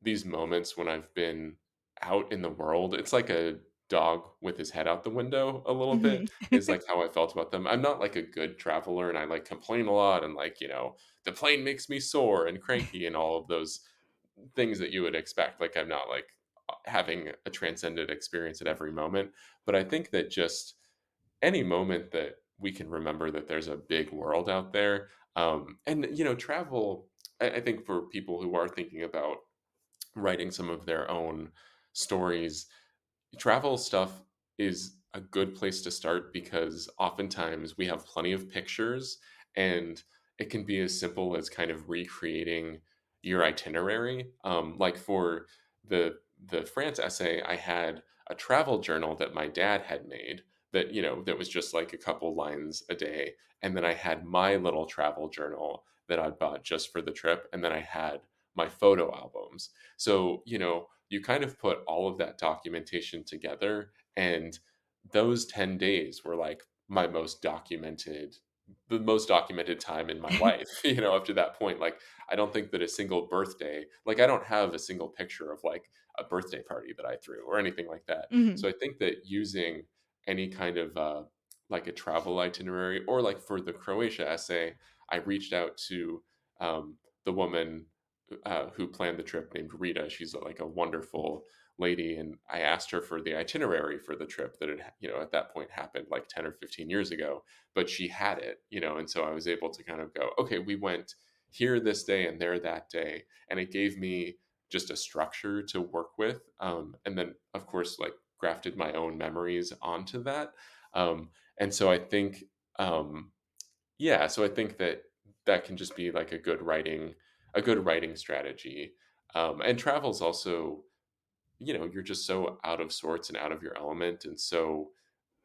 these moments when I've been out in the world. It's like a dog with his head out the window a little mhm. bit is like how I felt about them. I'm not like a good traveler and I like complain a lot and like, the plane makes me sore and cranky and all of those things that you would expect. Like I'm not like having a transcendent experience at every moment, but I think that just any moment that we can remember that there's a big world out there and travel I think for people who are thinking about writing some of their own stories. Travel stuff is a good place to start because oftentimes we have plenty of pictures and it can be as simple as kind of recreating your itinerary. Like for the France essay, I had a travel journal that my dad had made that was just like a couple lines a day. And then I had my little travel journal that I bought just for the trip. And then I had my photo albums. So, you kind of put all of that documentation together, and those 10 days were like the most documented time in my life, up to that point. Like, I don't think that a single birthday, like, I don't have a single picture of like a birthday party that I threw or anything like that. Mhm. So I think that using any kind of like a travel itinerary or like for the Croatia essay, I reached out to the woman who planned the trip named Rita. She's like a wonderful lady, and I asked her for the itinerary for the trip that had at that point happened like 10 or 15 years ago, but she had it, and so I was able to kind of go, okay, we went here this day and there that day, and it gave me just a structure to work with, and then of course like grafted my own memories onto that, and so I think yeah, so I think that that can just be like a good writing strategy. And travel's also, you're just so out of sorts and out of your element, and so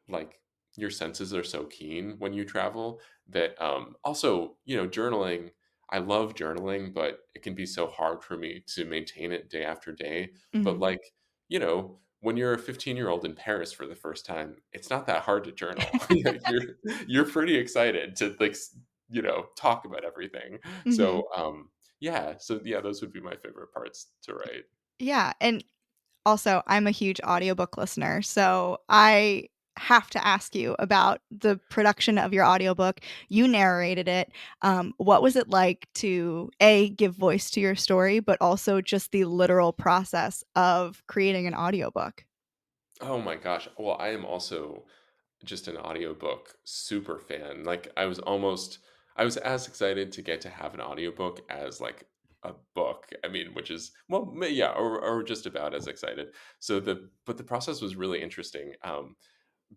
like your senses are so keen when you travel that also journaling. I love journaling, but it can be so hard for me to maintain it day after day. But Mhm. like when you're a 15-year-old in Paris for the first time, it's not that hard to journal. You're pretty excited to like talk about everything. Mhm. So Yeah, so yeah, those would be my favorite parts to write. Yeah, and also, I'm a huge audiobook listener, so I have to ask you about the production of your audiobook. You narrated it. What was it like to A, give voice to your story, but also just the literal process of creating an audiobook? Oh my gosh. Well, I am also just an audiobook super fan. Like I was as excited to get to have an audiobook as like a book. I mean, which is well, yeah, or just about as excited. So the process was really interesting.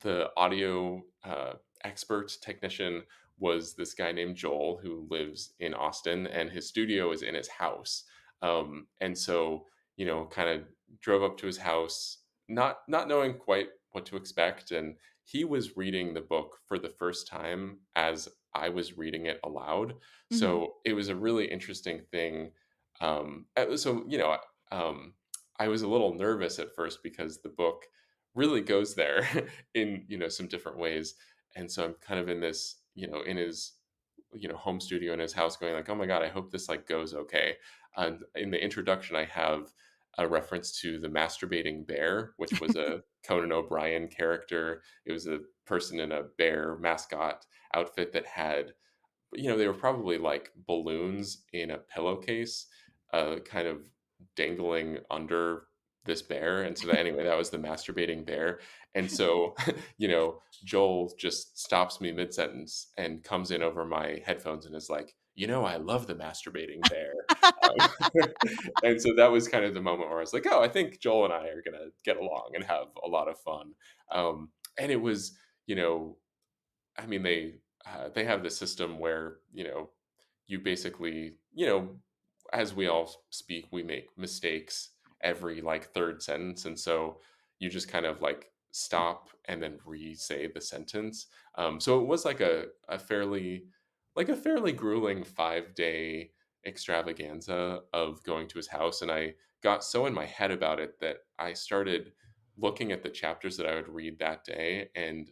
The audio expert technician was this guy named Joel who lives in Austin, and his studio is in his house. And so, kind of drove up to his house, not knowing quite what to expect, and he was reading the book for the first time as I was reading it aloud. Mhm. So it was a really interesting thing. So I was a little nervous at first because the book really goes there in some different ways, and so I'm kind of in this in his home studio in his house going like, oh my god, I hope this like goes okay. And in the introduction I have a reference to the masturbating bear, which was a Conan O'Brien character. It was a person in a bear mascot outfit that had, they were probably like balloons in a pillowcase, kind of dangling under this bear. And so that, anyway, that was the masturbating bear. And so, Joel just stops me mid sentence and comes in over my headphones and is like, I love the masturbating bear. And so that was kind of the moment where I was like, oh, I think Joel and I are going to get along and have a lot of fun. And it was, you know, I mean, they have this system where you basically as we all speak, we make mistakes every like third sentence, and so you just kind of like stop and then re-say the sentence. So it was like a fairly grueling 5 day extravaganza of going to his house, and I got so in my head about it that I started looking at the chapters that I would read that day and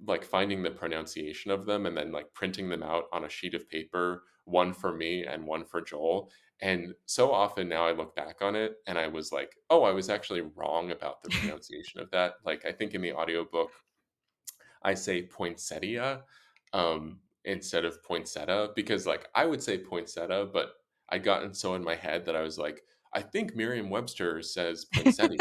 like finding the pronunciation of them and then like printing them out on a sheet of paper, one for me and one for Joel. And so often now I look back on it and I was like, oh, I was actually wrong about the pronunciation of that. Like I think in the audiobook I say poinsettia instead of poinsettia because like I would say poinsettia, but I'd gotten so in my head that I was like, I think Merriam-Webster says poinsettia.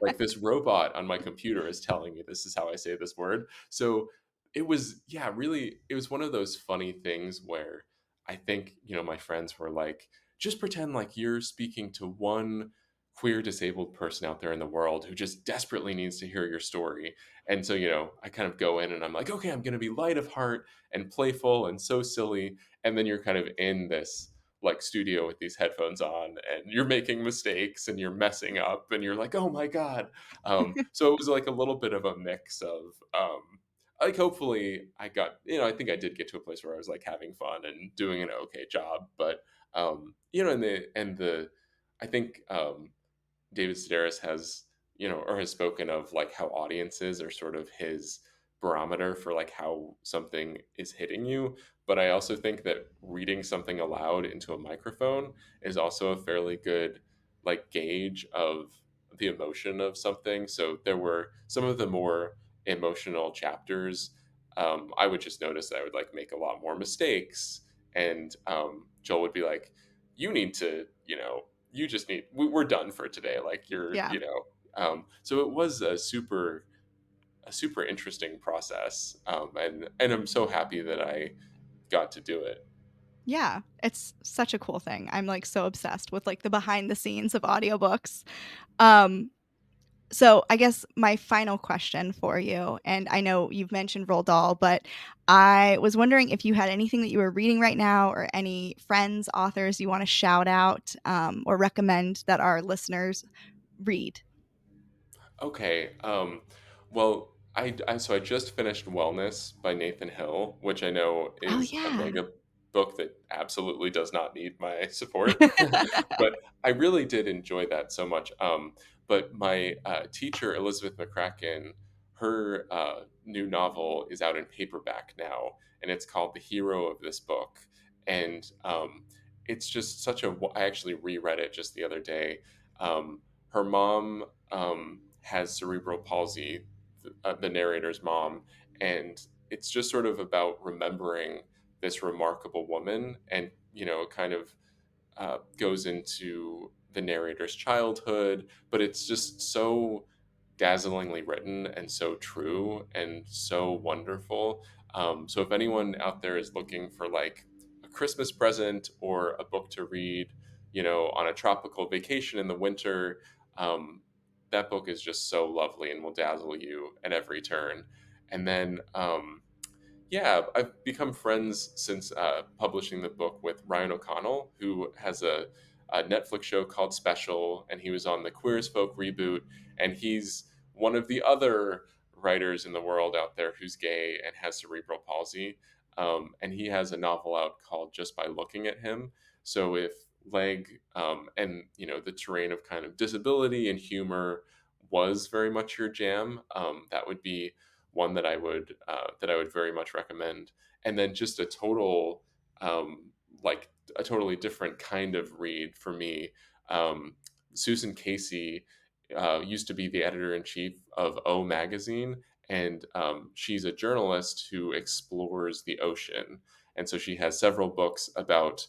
Like this robot on my computer is telling me this is how I say this word. So it was, yeah, really, it was one of those funny things where I think, my friends were like, just pretend like you're speaking to one queer disabled person out there in the world who just desperately needs to hear your story. And so, I kind of go in and I'm like, okay, I'm going to be light of heart and playful and so silly. And then you're kind of in this like studio with these headphones on and you're making mistakes and you're messing up and you're like, oh my God. So it was like a little bit of a mix of, like, hopefully I got, I think I did get to a place where I was like having fun and doing an okay job. But, I think, David Sedaris has, or has spoken of like how audiences are sort of his barometer for like how something is hitting you. But I also think that reading something aloud into a microphone is also a fairly good like gauge of the emotion of something. So there were some of the more emotional chapters. I would just notice that I would like make a lot more mistakes, and Joel would be like, "You need to, you just need we're done for today, like you're Yeah. so it was a super interesting process, and I'm so happy that I got to do it. Yeah, it's such a cool thing. I'm, like, so obsessed with, like, the behind the scenes of audiobooks. Um, so I guess my final question for you, and I know you've mentioned Roald Dahl, but I was wondering if you had anything that you were reading right now or any friends, authors you wanna shout out, or recommend that our listeners read. Okay. Well, so I just finished Wellness by Nathan Hill, which I know Oh, is a yeah. mega book that absolutely does not need my support, but I really did enjoy that so much. But my teacher, Elizabeth McCracken, her new novel is out in paperback now, and it's called The Hero of This Book. And it's just such a I actually reread it just the other day. Her mom has cerebral palsy, the narrator's mom, and it's just sort of about remembering this remarkable woman, and kind of goes into the narrator's childhood, but it's just so dazzlingly written and so true and so wonderful. So if anyone out there is looking for like a Christmas present or a book to read, on a tropical vacation in the winter, that book is just so lovely and will dazzle you at every turn. And then yeah, I've become friends since publishing the book with Ryan O'Connell, who has a Netflix show called Special, and he was on the Queer as Folk reboot, and he's one of the other writers in the world out there who's gay and has cerebral palsy. And he has a novel out called Just by Looking at Him. So if leg and the terrain of kind of disability and humor was very much your jam, that would be one that I would very much recommend. And then just um, like a totally different kind of read for me. Um, Susan Casey used to be the editor in chief of O Magazine, and she's a journalist who explores the ocean. And so she has several books about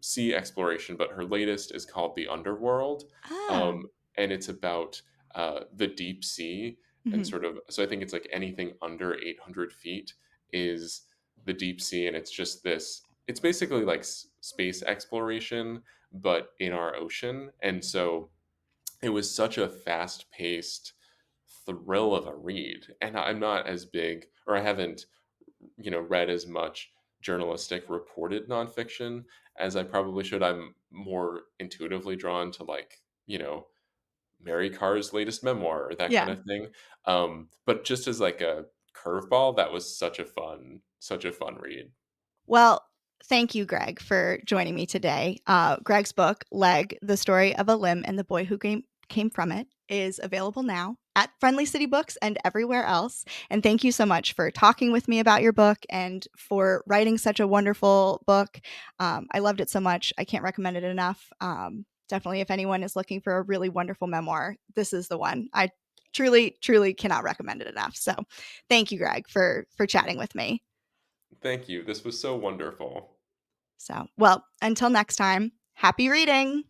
sea exploration, but her latest is called The Underworld, Ah. um, and it's about the deep sea and Mhm. sort of, so I think it's like anything under 800 feet is the deep sea, and it's just this, it's basically like space exploration but in our ocean. And so it was such a fast paced thrill of a read, and I'm not as big, or I haven't read as much journalistic reported nonfiction as I probably should. I'm more intuitively drawn to like Mary Carr's latest memoir or that Yeah. kind of thing. But just as like a curveball, that was such a fun read. Well, thank you, Greg, for joining me today. Greg's book, Leg, The Story of a Limb and the Boy Who Came From It, is available now at Friendly City Books and everywhere else. And thank you so much for talking with me about your book and for writing such a wonderful book. I loved it so much. I can't recommend it enough. Definitely, if anyone is looking for a really wonderful memoir, this is the one. I truly, truly cannot recommend it enough. So thank you, Greg, for chatting with me. Thank you. This was so wonderful. So, well, until next time, happy reading.